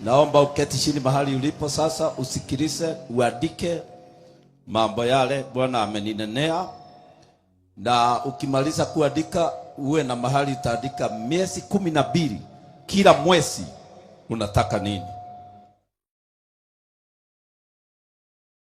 Naomba uketi chini mahali ulipo sasa, usikilize, uandike mambo yale Bwana ameninenea. Na ukimaliza kuandika, uwe na mahali utaandika miezi 12, kila mwezi unataka nini.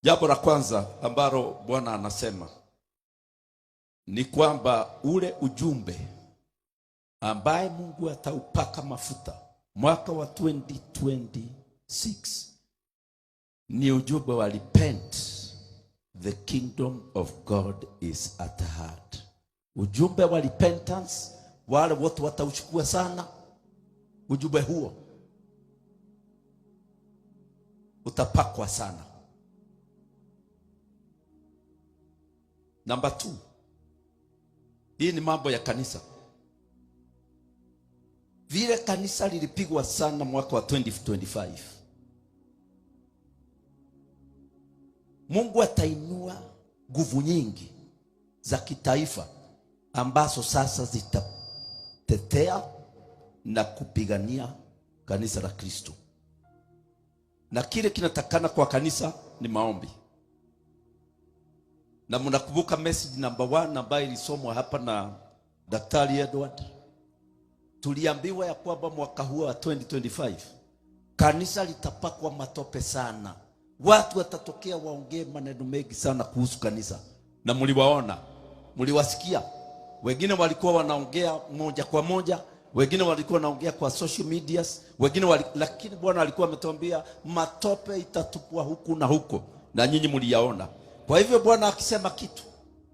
Jambo la kwanza ambalo Bwana anasema ni kwamba ule ujumbe ambaye Mungu ataupaka mafuta mwaka wa 2026 ni ujumbe wa repent, the kingdom of God is at hand. Ujumbe wa repentance, wale wote watauchukua sana ujumbe huo, utapakwa sana. Number 2, hii ni mambo ya kanisa. Vile kanisa lilipigwa sana mwaka wa 2025, Mungu atainua nguvu nyingi za kitaifa ambazo sasa zitatetea na kupigania kanisa la Kristo. Na kile kinatakana kwa kanisa ni maombi. Na mnakumbuka message number 1 ambayo ilisomwa hapa na Daktari Edward. Tuliambiwa ya kwamba mwaka huu wa 2025 kanisa litapakwa matope sana. Watu watatokea waongee maneno mengi sana kuhusu kanisa. Na mliwaona, mliwasikia. Wengine walikuwa wanaongea moja kwa moja, wengine walikuwa wanaongea kwa social medias, lakini Bwana alikuwa ametuambia matope itatupwa huku na huko, na nyinyi mliyaona. Kwa hivyo Bwana akisema kitu,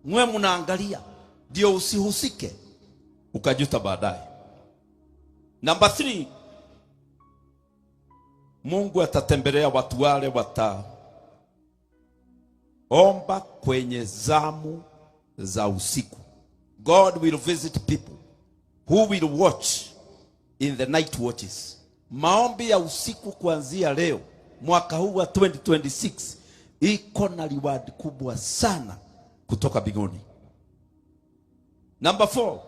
mwe mnaangalia ndio usihusike ukajuta baadaye. Number 3, Mungu atatembelea watu wale wataomba kwenye zamu za usiku. God will visit people who will watch in the night watches. Maombi ya usiku kuanzia leo mwaka huu wa 2026 iko na reward kubwa sana kutoka mbinguni. Number 4,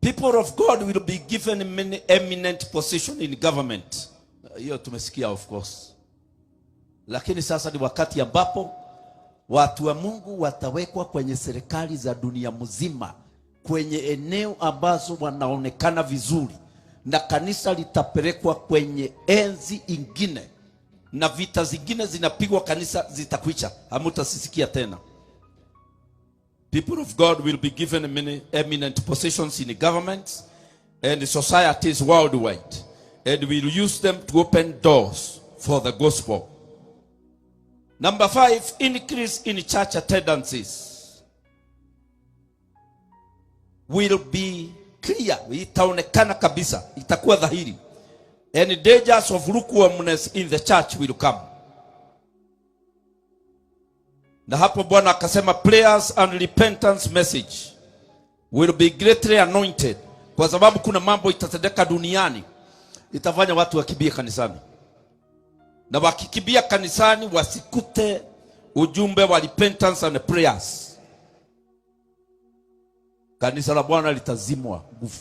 people of God will be given many eminent position in government. Hiyo tumesikia of course. Lakini sasa ni wakati ambapo watu wa Mungu watawekwa kwenye serikali za dunia mzima, kwenye eneo ambazo wanaonekana vizuri, na kanisa litapelekwa kwenye enzi ingine, na vita zingine zinapigwa kanisa zitakwisha, hamutasisikia tena. People of God will be given many eminent positions in the governments and societies worldwide, and will use them to open doors for the gospel. Number 5, increase in church attendances will be clear. Itaonekana kabisa, itakuwa dhahiri. And dangers of lukewarmness in the church will come. Na hapo Bwana akasema prayers and repentance message will be greatly anointed. Kwa sababu kuna mambo itatendeka duniani, itafanya watu wakimbie kanisani. Na wakikimbia kanisani wasikute ujumbe wa repentance and prayers, kanisa la Bwana litazimwa nguvu,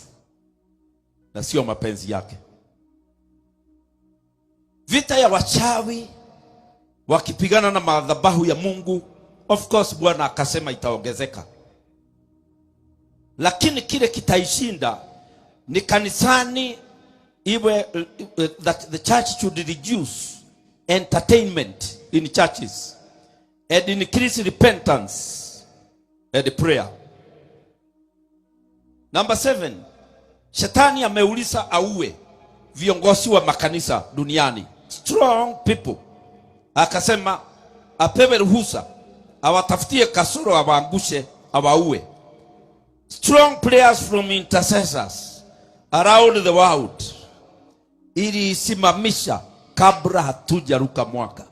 na sio mapenzi yake. Vita ya wachawi wakipigana na madhabahu ya Mungu, of course Bwana akasema itaongezeka. Lakini kile kitaishinda ni kanisani, iwe that the church should reduce entertainment in churches and increase repentance and prayer. Number 7, Shetani ameuliza auwe viongozi wa makanisa duniani, strong people. Akasema apewe ruhusa, awatafutie kasoro, awaangushe, awaue. Strong prayers from intercessors around the world ili isimamisha kabla hatujaruka mwaka.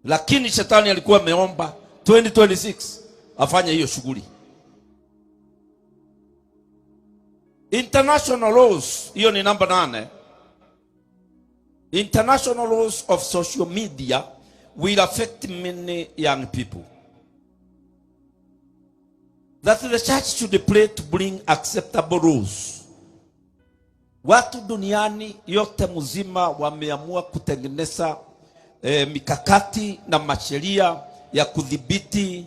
Lakini Shetani alikuwa ameomba 2026 afanye hiyo shughuli. International laws, hiyo ni number 8. International laws of social media will affect many young people. That the church should pray to bring acceptable rules Watu duniani yote mzima wameamua kutengeneza mikakati na masheria ya kudhibiti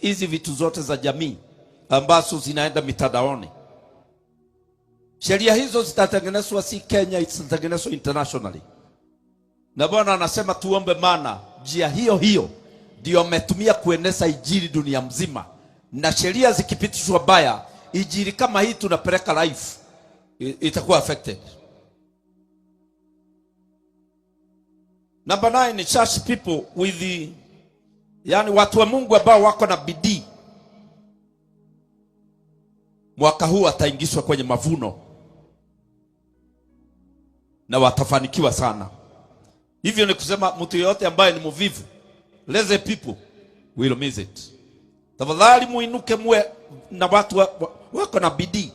hizi vitu zote za jamii ambazo zinaenda mitandaoni. Sheria hizo zitatengenezwa si Kenya, zitatengenezwa internationally. Na Bwana anasema tuombe, maana njia hiyo hiyo ndio ametumia kueneza injili dunia mzima. Na sheria zikipitishwa baya, injili kama hii tunapeleka live itakuwa affected. Number 9 ni church people with the, yani watu wa Mungu ambao wako na bidii. Mwaka huu wataingizwa kwenye mavuno na watafanikiwa sana. Hivyo ni kusema mtu yote ambaye ni mvivu, lazy people will miss it. Tafadhali muinuke muwe na watu wako na bidii.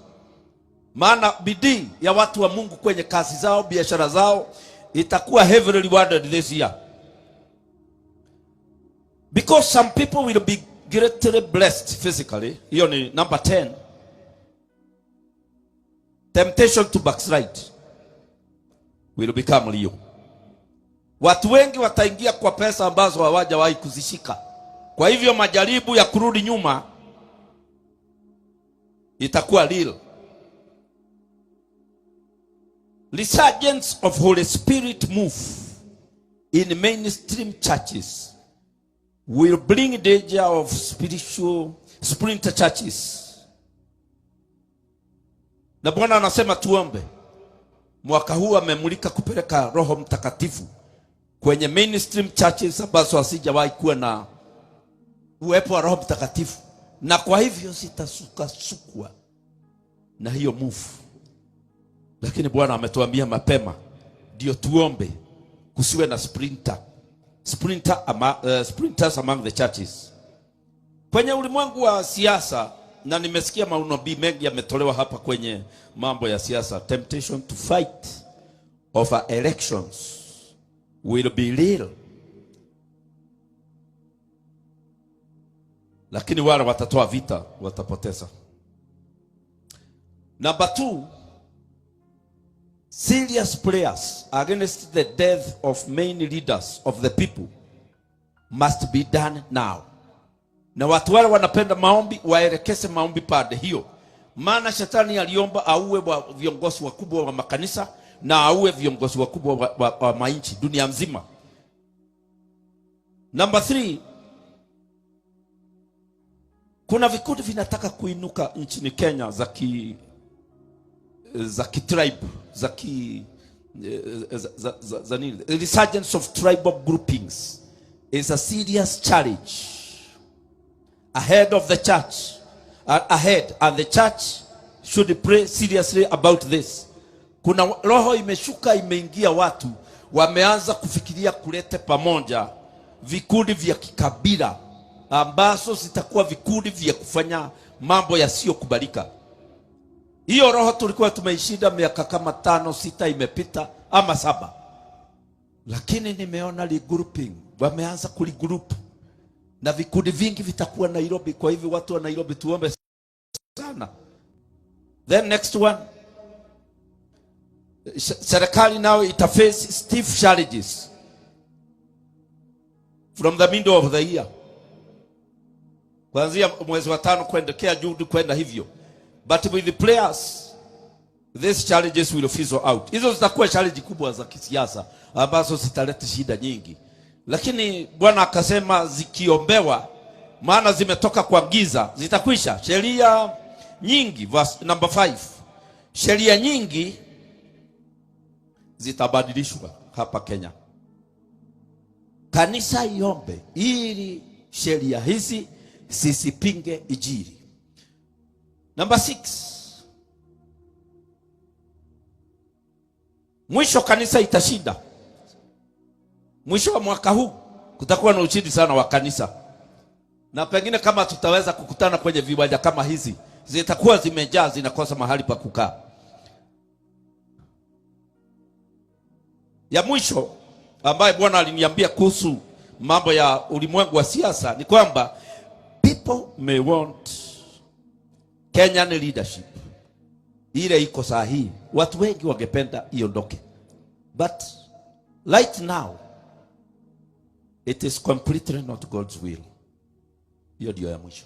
Maana bidii ya watu wa Mungu kwenye kazi zao, biashara zao itakuwa heavily rewarded this year. Because some people will be greatly blessed physically. Hiyo ni number 10. Temptation to backslide will become real. Watu wengi wataingia kwa pesa ambazo hawajawahi kuzishika. Kwa hivyo majaribu ya kurudi nyuma itakuwa real. Resurgence of Holy Spirit move in mainstream churches will bring danger of spiritual splinter churches. Na Bwana anasema tuombe. Mwaka huu amemulika kupeleka Roho Mtakatifu kwenye mainstream churches ambazo hasijawahi kuwa na uwepo wa Roho Mtakatifu. Na kwa hivyo sitasukwa na hiyo move. Lakini Bwana ametuambia mapema ndio tuombe kusiwe na splinters among the churches. Kwenye ulimwengu wa siasa, na nimesikia maunabii mengi yametolewa hapa kwenye mambo ya siasa, temptation to fight over elections will be real. Lakini wale watatoa vita watapoteza. Number 2, serious prayers against the death of main leaders of the people must be done now. Na watu wale wanapenda maombi waelekeze maombi pande hiyo. Maana shetani aliomba auwe viongozi wakubwa wa makanisa na auwe viongozi wakubwa wa mainchi dunia mzima. Number 3, kuna vikundi vinataka kuinuka nchini Kenya za tribe, za nini? The resurgence of tribal groupings is a serious challenge ahead of the church, and the church should pray seriously about this. Kuna roho imeshuka, imeingia, watu wameanza kufikiria kulete pamoja vikundi vya kikabila ambazo zitakuwa vikundi vya kufanya mambo yasiyokubalika. Hiyo roho tulikuwa tumeishinda miaka kama 5-6 imepita ama 7. Lakini nimeona regrouping, wameanza kuligroup na vikundi vingi vitakuwa Nairobi. Kwa hivyo watu wa Nairobi tuombe sana. Then next one, serikali now itaface stiff challenges from the middle of the year. Kuanzia mwezi wa 5 kuendelea juu kwenda hivyo. But with the players, these challenges will fizzle out. Hizo zitakuwa challenge kubwa za kisiasa ambazo zitaleta shida nyingi. Lakini Bwana akasema zikiombewa, maana zimetoka kwa giza, zitakwisha. Sheria nyingi, verse number 5. Sheria nyingi zitabadilishwa hapa Kenya. Kanisa iombe ili sheria hizi zisipinge injili. Number 6. Mwisho kanisa itashinda. Mwisho wa mwaka huu kutakuwa na ushindi sana wa kanisa. Na pengine kama tutaweza kukutana kwenye viwanja kama hizi, zitakuwa zimejaa, zinakosa mahali pa kukaa. Ya mwisho ambaye Bwana aliniambia kuhusu mambo ya ulimwengu wa siasa ni kwamba people may want Kenyan leadership ile iko saa hii, watu wengi wangependa iondoke, but right now it is completely not God's will. Hiyo ndio ya mwisho.